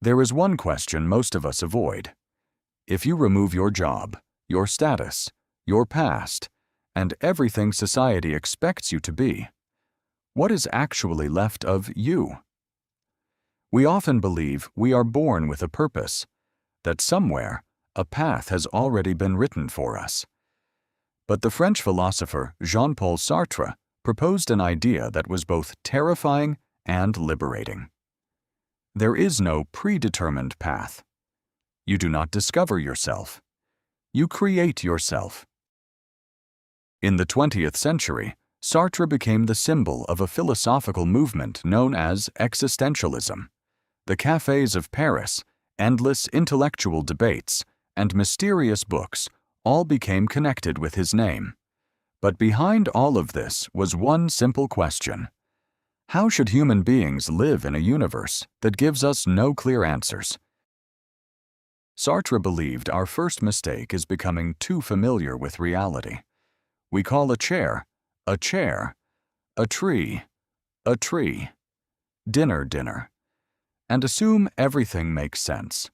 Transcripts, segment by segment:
There is one question most of us avoid. If you remove your job, your status, your past, and everything society expects you to be, what is actually left of you? We often believe we are born with a purpose, that somewhere a path has already been written for us. But the French philosopher Jean-Paul Sartre proposed an idea that was both terrifying and liberating. There is no predetermined path. You do not discover yourself. You create yourself. In the 20th century, Sartre became the symbol of a philosophical movement known as Existentialism. The cafes of Paris, endless intellectual debates, and mysterious books all became connected with his name. But behind all of this was one simple question. How should human beings live in a universe that gives us no clear answers? Sartre believed our first mistake is becoming too familiar with reality. We call a chair, a chair, a tree, dinner, and assume everything makes sense.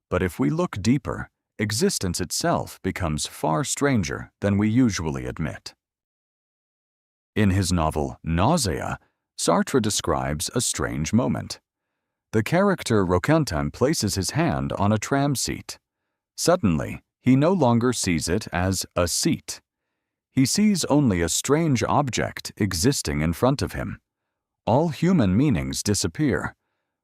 But if we look deeper, existence itself becomes far stranger than we usually admit. In his novel Nausea, Sartre describes a strange moment. The character Roquentin places his hand on a tram seat. Suddenly, he no longer sees it as a seat. He sees only a strange object existing in front of him. All human meanings disappear.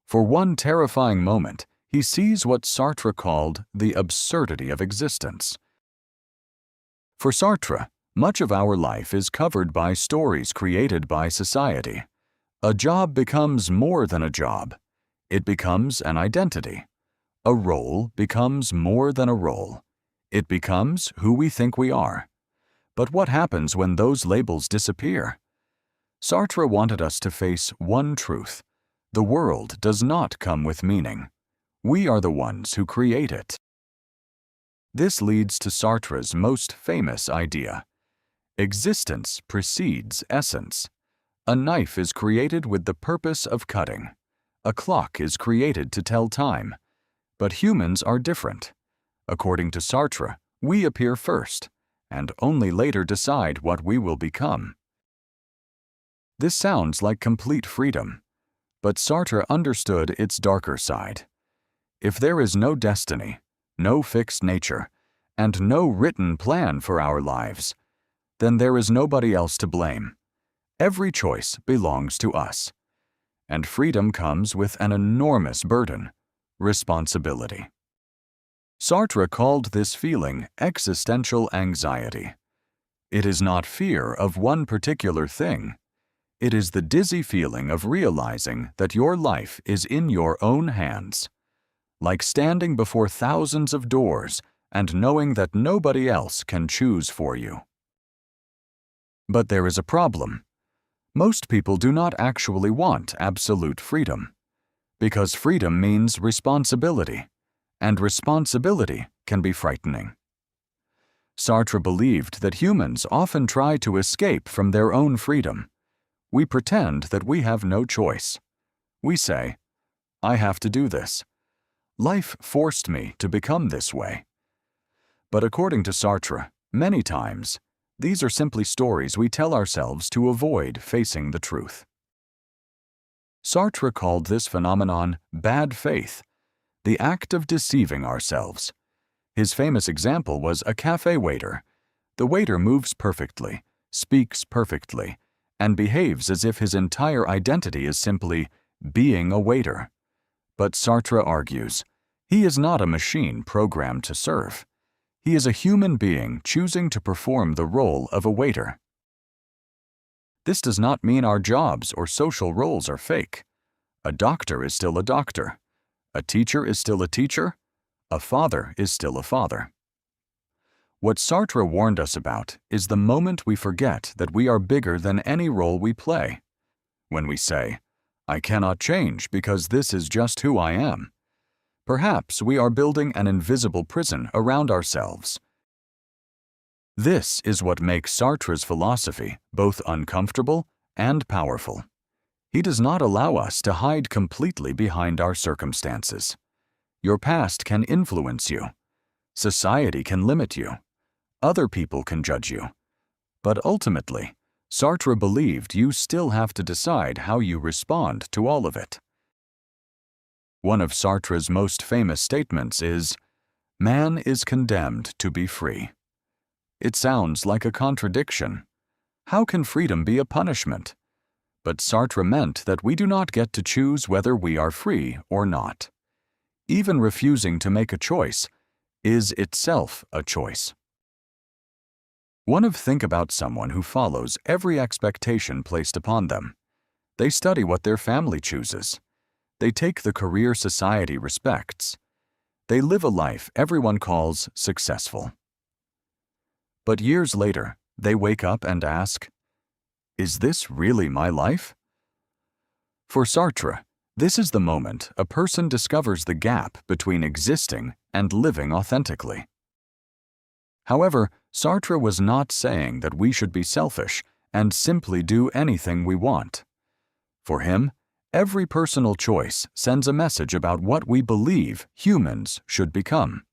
For one terrifying moment, he sees what Sartre called the absurdity of existence. For Sartre, much of our life is covered by stories created by society. A job becomes more than a job. It becomes an identity. A role becomes more than a role. It becomes who we think we are. But what happens when those labels disappear? Sartre wanted us to face one truth. The world does not come with meaning. We are the ones who create it. This leads to Sartre's most famous idea. Existence precedes essence. A knife is created with the purpose of cutting. A clock is created to tell time. But humans are different. According to Sartre, we appear first, and only later decide what we will become. This sounds like complete freedom, but Sartre understood its darker side. If there is no destiny, no fixed nature, and no written plan for our lives, then there is nobody else to blame. Every choice belongs to us. And freedom comes with an enormous burden, responsibility. Sartre called this feeling existential anxiety. It is not fear of one particular thing. It is the dizzy feeling of realizing that your life is in your own hands, like standing before thousands of doors and knowing that nobody else can choose for you. But there is a problem. Most people do not actually want absolute freedom, because freedom means responsibility, and responsibility can be frightening. Sartre believed that humans often try to escape from their own freedom. We pretend that we have no choice. We say, "I have to do this. Life forced me to become this way." But according to Sartre, many times, these are simply stories we tell ourselves to avoid facing the truth. Sartre called this phenomenon bad faith, the act of deceiving ourselves. His famous example was a cafe waiter. The waiter moves perfectly, speaks perfectly, and behaves as if his entire identity is simply being a waiter. But Sartre argues, he is not a machine programmed to serve. He is a human being choosing to perform the role of a waiter. This does not mean our jobs or social roles are fake. A doctor is still a doctor. A teacher is still a teacher. A father is still a father. What Sartre warned us about is the moment we forget that we are bigger than any role we play. When we say, "I cannot change because this is just who I am," perhaps we are building an invisible prison around ourselves. This is what makes Sartre's philosophy both uncomfortable and powerful. He does not allow us to hide completely behind our circumstances. Your past can influence you. Society can limit you. Other people can judge you. But ultimately, Sartre believed you still have to decide how you respond to all of it. One of Sartre's most famous statements is, "Man is condemned to be free." It sounds like a contradiction. How can freedom be a punishment? But Sartre meant that we do not get to choose whether we are free or not. Even refusing to make a choice is itself a choice. Think about someone who follows every expectation placed upon them. They study what their family chooses. They take the career society respects. They live a life everyone calls successful. But years later, they wake up and ask, "Is this really my life?" For Sartre, this is the moment a person discovers the gap between existing and living authentically. However, Sartre was not saying that we should be selfish and simply do anything we want. For him, every personal choice sends a message about what we believe humans should become.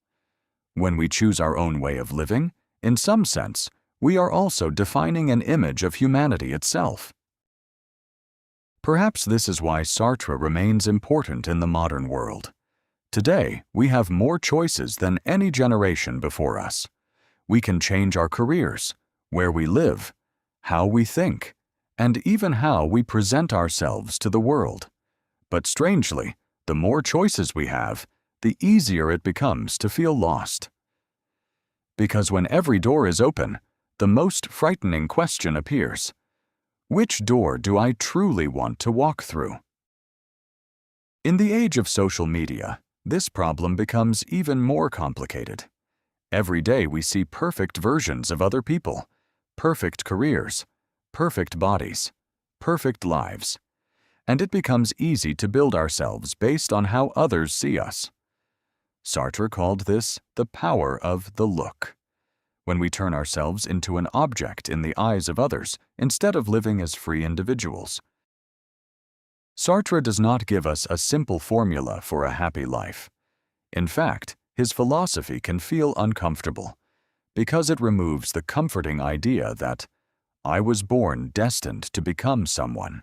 When we choose our own way of living, in some sense, we are also defining an image of humanity itself. Perhaps this is why Sartre remains important in the modern world. Today, we have more choices than any generation before us. We can change our careers, where we live, how we think, and even how we present ourselves to the world. But strangely, the more choices we have, the easier it becomes to feel lost. Because when every door is open, the most frightening question appears: which door do I truly want to walk through? In the age of social media, this problem becomes even more complicated. Every day we see perfect versions of other people, perfect careers, perfect bodies, perfect lives, and it becomes easy to build ourselves based on how others see us. Sartre called this the power of the look. When we turn ourselves into an object in the eyes of others instead of living as free individuals. Sartre does not give us a simple formula for a happy life. In fact, his philosophy can feel uncomfortable because it removes the comforting idea that I was born destined to become someone.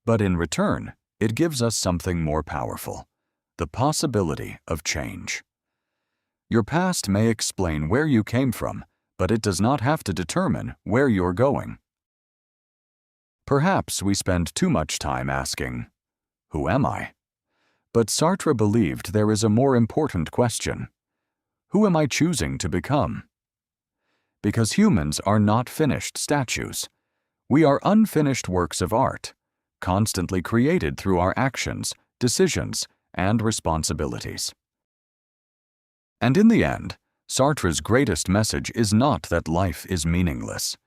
But in return, it gives us something more powerful: the possibility of change. Your past may explain where you came from, but it does not have to determine where you're going. Perhaps we spend too much time asking, "Who am I?" But Sartre believed there is a more important question: who am I choosing to become? Because humans are not finished statues. We are unfinished works of art, constantly created through our actions, decisions, and responsibilities. And in the end, Sartre's greatest message is not that life is meaningless.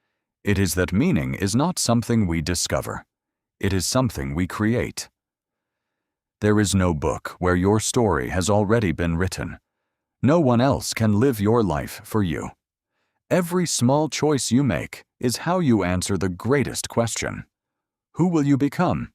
It is that meaning is not something we discover. It is something we create. There is no book where your story has already been written. No one else can live your life for you. Every small choice you make is how you answer the greatest question: who will you become?